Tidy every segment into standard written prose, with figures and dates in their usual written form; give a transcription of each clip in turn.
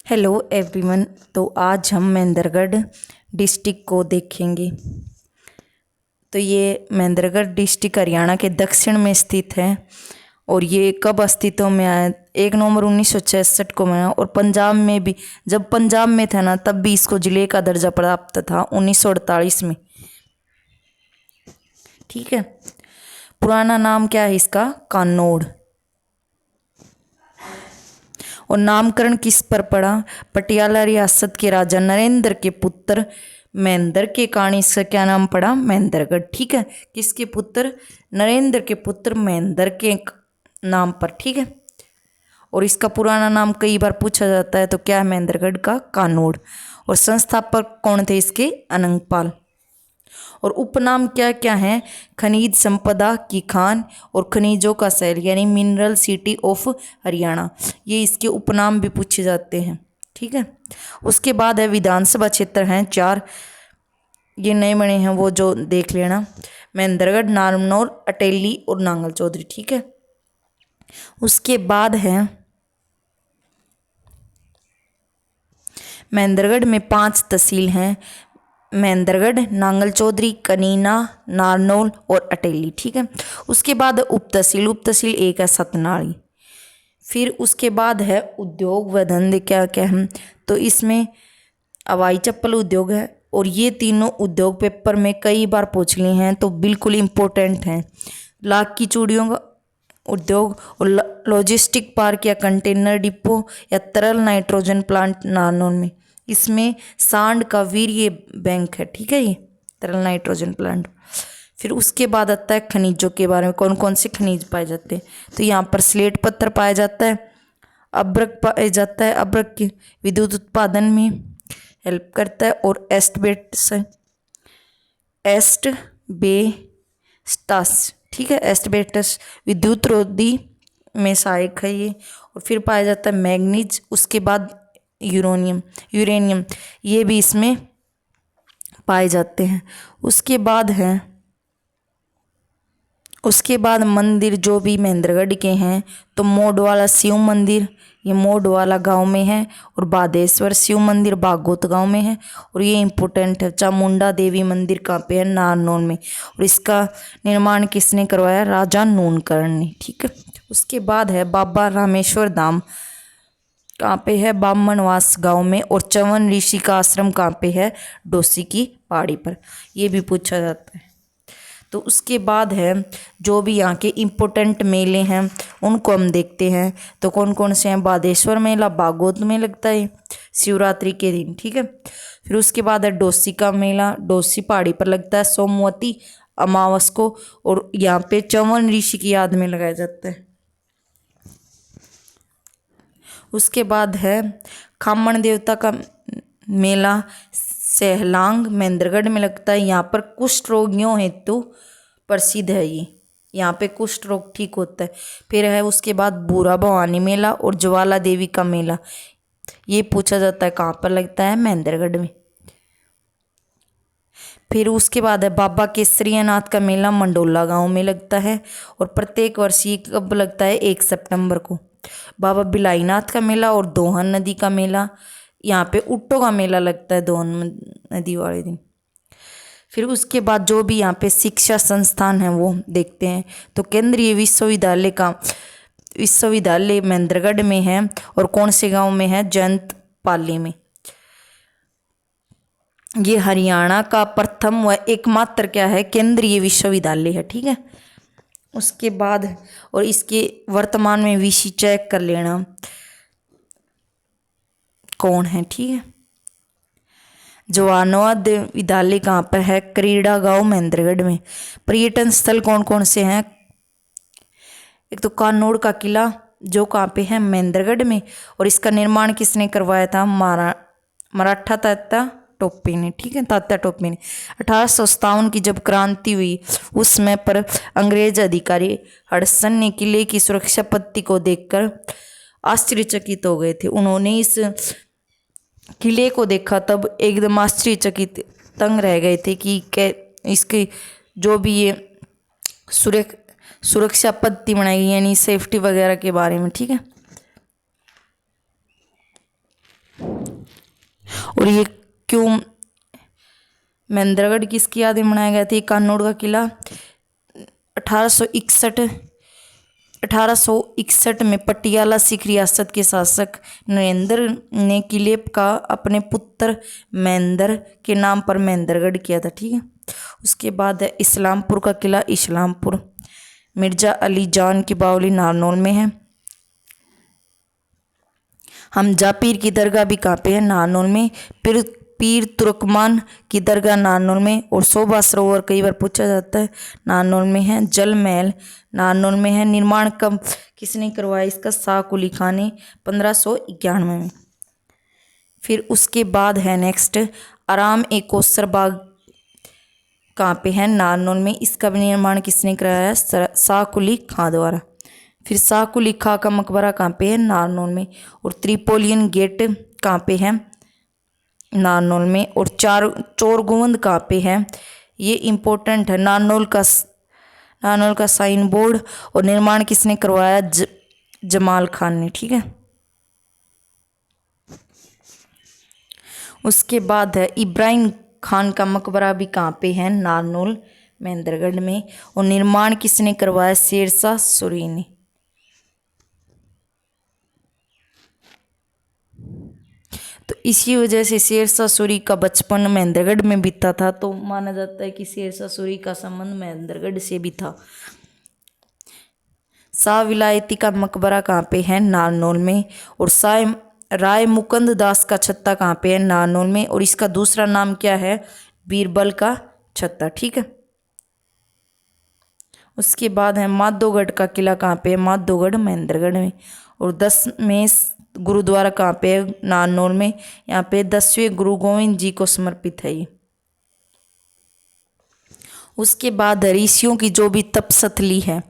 Hello everyone. तो आज हम महेंद्रगढ़ डिस्ट्रिक्ट को देखेंगे। तो ये महेंद्रगढ़ डिस्ट्रिक्ट हरियाणा के दक्षिण में स्थित है और ये कब अस्तित्व में आया? 1 नवंबर 1966 को बना। और पंजाब में भी, जब पंजाब में था ना, तब भी इसको जिले का दर्जा प्राप्त था 1948 में। ठीक है। पुराना नाम क्या है इसका? कानौड़। और नामकरण किस पर पड़ा? पटियाला रियासत के राजा नरेंद्र के पुत्र महेंद्र के कारण इसका क्या नाम पड़ा? महेंद्रगढ़। ठीक है। किसके पुत्र? नरेंद्र के पुत्र महेंद्र के नाम पर। ठीक है। और इसका पुराना नाम कई बार पूछा जाता है, तो क्या है महेंद्रगढ़ का? कानौड़। और संस्थापक कौन थे इसके? अनंगपाल। और उपनाम क्या क्या है? खनिज संपदा की खान और खनिजों का शहर, यानी मिनरल सिटी ऑफ हरियाणा। ये इसके उपनाम भी पूछे जाते हैं। ठीक है। उसके बाद है विधानसभा क्षेत्र हैं 4, ये नए बने हैं, वो जो देख लेना। महेंद्रगढ़, नारनौल, अटेली और नांगल चौधरी। ठीक है। उसके बाद है महेंद्रगढ़ में 5 तहसील हैं। महेंद्रगढ़, नांगल चौधरी, कनीना, नारनौल और अटेली। ठीक है। उसके बाद उप तहसील, उप तहसील एक है सतनाड़ी। फिर उसके बाद है उद्योग व धंधे क्या क्या है, तो इसमें हवाई चप्पल उद्योग है। और ये तीनों उद्योग पेपर में कई बार पूछ लिए हैं, तो बिल्कुल इम्पोर्टेंट हैं। लाख की चूड़ियों का उद्योग और लॉजिस्टिक पार्क या कंटेनर डिपो या तरल नाइट्रोजन प्लांट नारनौल में। इसमें सांड का वीर्य बैंक है। ठीक है। ये तरल नाइट्रोजन प्लांट। फिर उसके बाद आता है खनिजों के बारे में, कौन कौन से खनिज पाए जाते हैं। तो यहाँ पर स्लेट पत्थर पाया जाता है, अब्रक पाया जाता है, अब्रक के विद्युत उत्पादन में हेल्प करता है। और एस्टबेस्टस, ठीक है, एस्टबेस्टस विद्युत रोधी में सहायक है ये। और फिर पाया जाता है मैग्नीज। उसके बाद यूरेनियम ये भी इसमें पाए जाते हैं। उसके बाद मंदिर जो भी महेंद्रगढ़ के हैं, तो मोडवाला शिव मंदिर, ये मोडवाला गांव में है। और बादेश्वर शिव मंदिर बागोत गांव में है। और ये इम्पोर्टेंट है। चामुंडा देवी मंदिर कहाँ पे है? नारनौल में। और इसका निर्माण किसने करवाया? राजा नूनकरण ने। ठीक है। उसके बाद है बाबा रामेश्वर धाम, कहाँ पे है? बामनवास गांव में। और चवन ऋषि का आश्रम कहाँ पे है? डोसी की पहाड़ी पर। ये भी पूछा जाता है। तो उसके बाद है जो भी यहाँ के इम्पोर्टेंट मेले हैं उनको हम देखते हैं। तो कौन कौन से हैं? बादेश्वर मेला बागोत में लगता है शिवरात्रि के दिन। ठीक है। फिर उसके बाद है डोसी का मेला, डोसी पहाड़ी पर लगता है सोमवती अमावस को। और यहाँ पे चवन ऋषि की याद में लगाया जाता है। उसके बाद है खामण देवता का मेला सहलांग महेंद्रगढ़ में लगता है। यहाँ पर कुष्ठ रोगियों हेतु प्रसिद्ध है ये, यहाँ पे कुष्ठ रोग ठीक होता है। फिर है उसके बाद बूरा भवानी मेला और ज्वाला देवी का मेला, ये पूछा जाता है कहाँ पर लगता है? महेंद्रगढ़ में। फिर उसके बाद है बाबा केसरियानाथ का मेला मंडोला गांव में लगता है। और प्रत्येक वर्ष ये कब लगता है? 1 सितंबर को। बाबा बिलाईनाथ का मेला और दोहन नदी का मेला, यहाँ पे उट्टो का मेला लगता है दोहन नदी वाले दिन। फिर उसके बाद जो भी यहाँ पे शिक्षा संस्थान है वो देखते हैं। तो केंद्रीय विश्वविद्यालय महेंद्रगढ़ में है। और कौन से गांव में है? जयंत पाली में। ये हरियाणा का प्रथम व एकमात्र क्या है? केंद्रीय विश्वविद्यालय है। ठीक है। उसके बाद और इसके वर्तमान में वीसी चेक कर लेना कौन है। ठीक है। जवानोद विद्यालय कहाँ पर है? क्रीड़ा गांव महेंद्रगढ़ में। पर्यटन स्थल कौन कौन से हैं? एक तो कानौड़ का किला जो कहाँ पे है? महेंद्रगढ़ में। और इसका निर्माण किसने करवाया था? मराठा तात्या टोपे ने। ठीक है। तात्या टोपे ने 1857 की जब क्रांति हुई उस समय पर अंग्रेज अधिकारी हडसन ने किले की सुरक्षा पत्ती को देखकर आश्चर्यचकित हो गए थे। उन्होंने इस किले को देखा तब एकदम आश्चर्यचकित तंग रह गए थे कि इसके जो भी ये सुरक्षा पत्ती बनाई गई, यानी सेफ्टी वगैरह के बारे में। ठीक है। और ये क्यों महेंद्रगढ़ किसकी याद में बनाया गया था? कान्होड़ का किला 1861 में पटियाला सिख रियासत के शासक नरेंद्र ने किले का अपने पुत्र महेंद्र के नाम पर महेंद्रगढ़ किया था। ठीक है। उसके बाद है इस्लामपुर का किला, इस्लामपुर मिर्जा अली जान की बावली नारनौल में है। हमजा पीर की दरगाह भी कहाँ पे है? नारनौल में। पीर तुर्कमान की दरगाह नारनौल में। और शोभा सरोवर कई बार पूछा जाता है, नारनौल में है। जल महल नारनौल में है। निर्माण कब किसने करवाया इसका? शाह कुली खान ने 1591 में। फिर उसके बाद है नेक्स्ट आराम ए कौसर बाग कहाँ पे है? नारनौल में। इसका भी निर्माण किसने कराया? शाह कुली खां द्वारा। फिर शाह कुली खां का मकबरा कहाँ पे है? नारनौल में। और त्रिपोलियन गेट कहाँ पे है? नारनौल में। और चोरगोवंद कहाँ पे है? ये इम्पोर्टेंट है। नारनौल का साइन बोर्ड। और निर्माण किसने करवाया? जमाल खान ने। ठीक है। उसके बाद है इब्राहिम खान का मकबरा भी कहाँ पे है? नारनौल महेंद्रगढ़ में। और निर्माण किसने करवाया? शेरशाह सूरी ने। तो इसी वजह से शेरशाह सूरी का बचपन महेंद्रगढ़ में बीता था, तो माना जाता है कि शेरशाह सूरी का संबंध महेंद्रगढ़ से भी था। शाह विलायती का मकबरा कहाँ पे है? नारनौल में। और शाह राय मुकुंद दास का छत्ता कहाँ पे है? नारनौल में। और इसका दूसरा नाम क्या है? बीरबल का छत्ता। ठीक है। उसके बाद है माधोगढ़ का किला कहाँ पे है? माधोगढ़ महेंद्रगढ़ में। और 10 में गुरुद्वारा कहाँ पे है? नारनौल में। यहाँ पे 10वें गुरु गोविंद जी को समर्पित है ये। उसके बाद ऋषियों की जो भी तपस्थली है,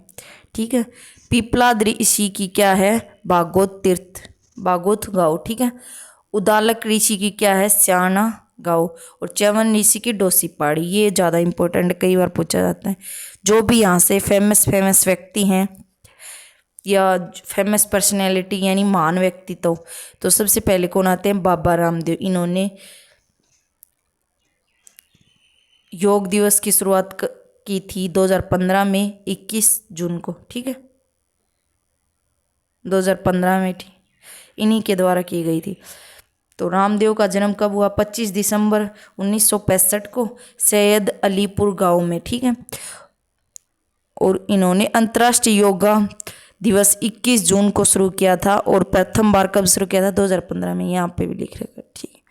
ठीक है। पीपलाद ऋषि की क्या है? भागवत तीर्थ, भागवत गाँव। ठीक है। उदालक ऋषि की क्या है? स्याना गाँव। और च्यवन ऋषि की डोसी पहाड़ी। ये ज़्यादा इंपॉर्टेंट, कई बार पूछा जाता है। जो भी यहाँ से फेमस व्यक्ति हैं या फेमस पर्सनैलिटी यानी महान व्यक्तित्व, तो सबसे पहले कौन आते हैं? बाबा रामदेव। इन्होंने योग दिवस की शुरुआत की थी 2015 में 21 जून को। ठीक है। 2015 में इन्हीं के द्वारा की गई थी। तो रामदेव का जन्म कब हुआ? 25 दिसंबर 1965 को सैयद अलीपुर गांव में। ठीक है। और इन्होंने अंतर्राष्ट्रीय योगा दिवस 21 जून को शुरू किया था। और प्रथम बार कब शुरू किया था? 2015 में। यहाँ पे भी लिख रखा। ठीक है।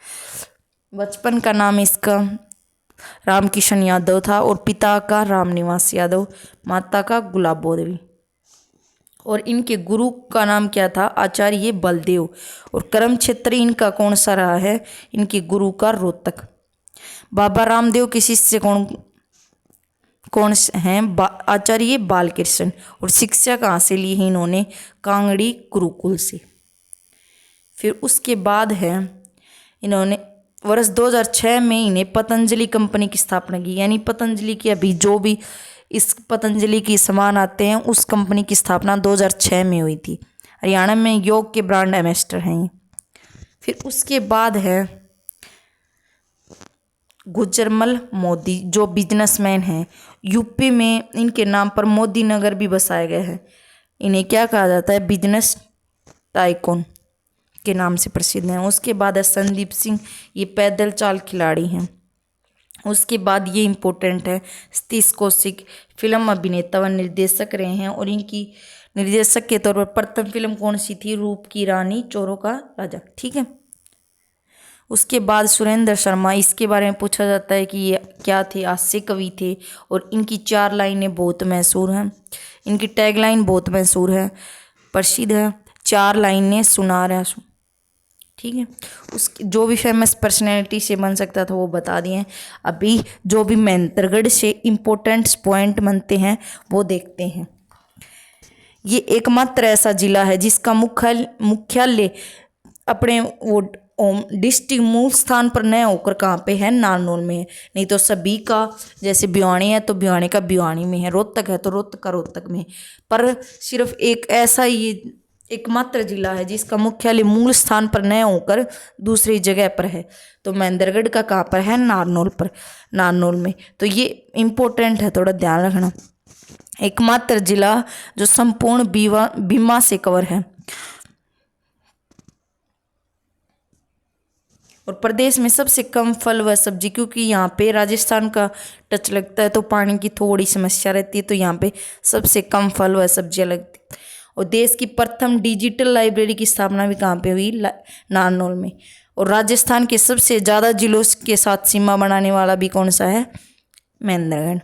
बचपन का नाम इसका रामकिशन यादव था। और पिता का रामनिवास यादव, माता का गुलाबो देवी। और इनके गुरु का नाम क्या था? आचार्य बलदेव। और कर्म क्षेत्र इनका कौन सा रहा है? इनके गुरु का रोहतक। बाबा रामदेव के शिष्य कौन हैं? आचार्य बालकृष्ण। और शिक्षा कहाँ से ली है इन्होंने? कांगड़ी गुरुकुल से। फिर उसके बाद है इन्होंने वर्ष 2006 में इन्हें पतंजलि कंपनी की स्थापना की। यानी पतंजलि की अभी जो भी इस पतंजलि की सामान आते हैं उस कंपनी की स्थापना 2006 में हुई थी। हरियाणा में योग के ब्रांड एम्बेसडर हैं ये। फिर उसके बाद है गुजरमल मोदी, जो बिजनेसमैन हैं। यूपी में इनके नाम पर मोदी नगर भी बसाया गया है। इन्हें क्या कहा जाता है? बिजनेस टाइकून के नाम से प्रसिद्ध हैं। उसके बाद है संदीप सिंह, ये पैदल चाल खिलाड़ी हैं। उसके बाद ये इम्पोर्टेंट है, सतीश कौशिक फिल्म अभिनेता व निर्देशक रहे हैं। और इनकी निर्देशक के तौर पर प्रथम फिल्म कौन सी थी? रूप की रानी, चोरों का राजा। ठीक है। उसके बाद सुरेंद्र शर्मा, इसके बारे में पूछा जाता है कि ये क्या थे? हास्य कवि थे। और इनकी 4 लाइनें बहुत मशहूर हैं। इनकी टैगलाइन बहुत मशहूर है, प्रसिद्ध है, 4 लाइनें सुना रहा हूँ। ठीक है। उसकी जो भी फेमस पर्सनैलिटी से बन सकता था वो बता दिए। अभी जो भी महेंद्रगढ़ से इम्पोर्टेंट पॉइंट बनते हैं वो देखते हैं। ये एकमात्र ऐसा जिला है जिसका मुख्यालय अपने वो डिस्ट्रिक्ट मूल स्थान पर न होकर कहाँ पे है? नारनौल में है। नहीं तो सभी का, जैसे भिवानी है तो भिवानी का भिवानी में है, रोहतक है तो रोहतक का रोहतक में है। पर सिर्फ एक ऐसा ये एकमात्र जिला है जिसका मुख्यालय मूल स्थान पर न होकर दूसरी जगह पर है। तो महेंद्रगढ़ का कहाँ पर है? नारनौल पर, नारनौल में। तो ये इम्पोर्टेंट है, थोड़ा ध्यान रखना। एकमात्र जिला जो संपूर्ण बीमा से कवर है। और प्रदेश में सबसे कम फल व सब्जी, क्योंकि यहाँ पे राजस्थान का टच लगता है तो पानी की थोड़ी समस्या रहती है, तो यहाँ पे सबसे कम फल व सब्जियाँ लगती। और देश की प्रथम डिजिटल लाइब्रेरी की स्थापना भी कहाँ पे हुई? नारनौल में। और राजस्थान के सबसे ज़्यादा जिलों के साथ सीमा बनाने वाला भी कौन सा है? महेंद्रगढ़।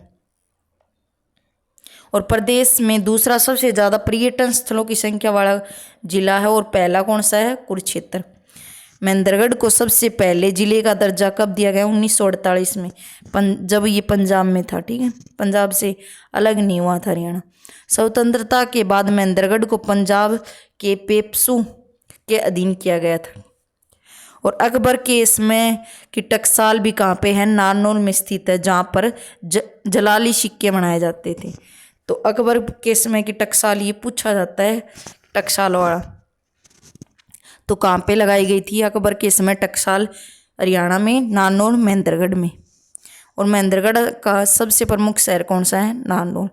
और प्रदेश में दूसरा सबसे ज़्यादा पर्यटन स्थलों की संख्या वाला जिला है, और पहला कौन सा है? कुरुक्षेत्र। महेंद्रगढ़ को सबसे पहले जिले का दर्जा कब दिया गया? 1948 में, जब ये पंजाब में था। ठीक है, पंजाब से अलग नहीं हुआ था हरियाणा। स्वतंत्रता के बाद महेंद्रगढ़ को पंजाब के पेप्सू के अधीन किया गया था। और अकबर के समय की टकसाल भी कहाँ पे है? नारनौल में स्थित है, जहाँ पर जलाली सिक्के बनाए जाते थे। तो अकबर के समय की टकसाल ये पूछा जाता है, टकसाल वाला। तो कहाँ पे लगाई गई थी अकबर के समय टकसाल? हरियाणा में, नारनौल, महेंद्रगढ़ में। और महेंद्रगढ़ का सबसे प्रमुख शहर कौन सा है? नारनौल।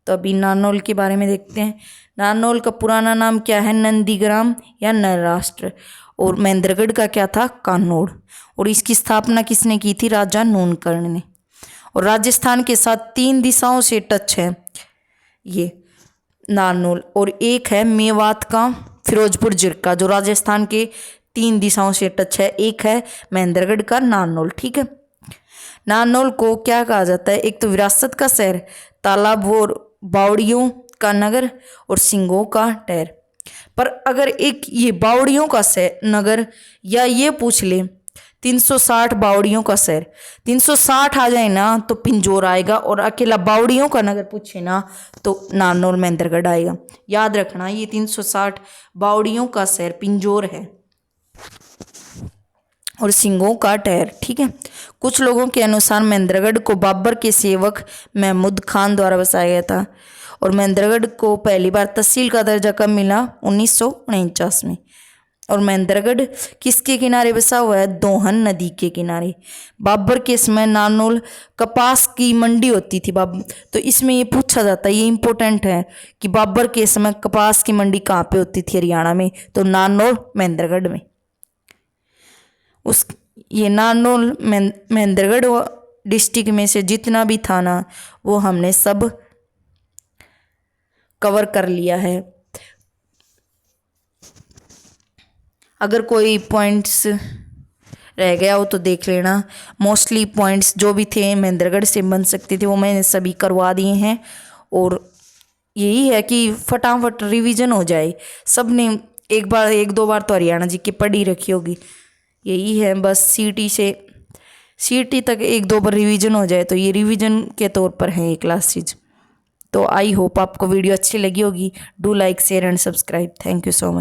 तो अभी नारनौल के बारे में देखते हैं। नारनौल का पुराना नाम क्या है? नंदीग्राम या नरराष्ट्र। और महेंद्रगढ़ का क्या था? कानौड़। और इसकी स्थापना किसने की थी? राजा नूनकर्ण ने। और राजस्थान के साथ 3 दिशाओं से टच है ये नारनौल, और एक है मेवात का फिरोजपुर जिरका, जो राजस्थान के 3 दिशाओं से टच है। एक है महेंद्रगढ़ का नारनौल। ठीक है, नारनौल को क्या कहा जाता है? एक तो विरासत का शहर, तालाब और बावड़ियों का नगर, और सिंगों का टहर। पर अगर एक ये बावड़ियों का नगर, या ये पूछ ले 360 बावड़ियों का शहर, 360 आ जाए ना तो पिंजौर आएगा, और अकेला बावड़ियों का नगर पूछे ना तो नारनौल महेंद्रगढ़ आएगा। याद रखना, ये 360 बावड़ियों का शहर पिंजौर है, और सिंगों का टहर। ठीक है, कुछ लोगों के अनुसार महेंद्रगढ़ को बाबर के सेवक महमूद खान द्वारा बसाया गया था। और महेंद्रगढ़ को पहली बार तहसील का दर्जा कब मिला? 1949 में। और महेंद्रगढ़ किसके किनारे बसा हुआ है? दोहन नदी के किनारे। बाबर के समय नारनौल कपास की मंडी होती थी तो इसमें ये पूछा जाता है, ये इंपॉर्टेंट है कि बाबर के समय कपास की मंडी कहाँ पे होती थी? हरियाणा में। तो नारनौल महेंद्रगढ़ में। ये नारनौल महेंद्रगढ़ डिस्ट्रिक्ट में से जितना भी था ना, वो हमने सब कवर कर लिया है। अगर कोई पॉइंट्स रह गया हो तो देख लेना। मोस्टली पॉइंट्स जो भी थे महेंद्रगढ़ से बन सकते थे वो मैंने सभी करवा दिए हैं। और यही है कि फटाफट रिवीजन हो जाए। सब ने एक दो बार तो हरियाणा जी की पढ़ी रखी होगी। यही है बस, सीटी तक 1-2 बार रिवीजन हो जाए तो ये रिवीजन के तौर पर है ये क्लासेज। तो आई होप आपको वीडियो अच्छी लगी होगी। Do like, share and subscribe. Thank you so much.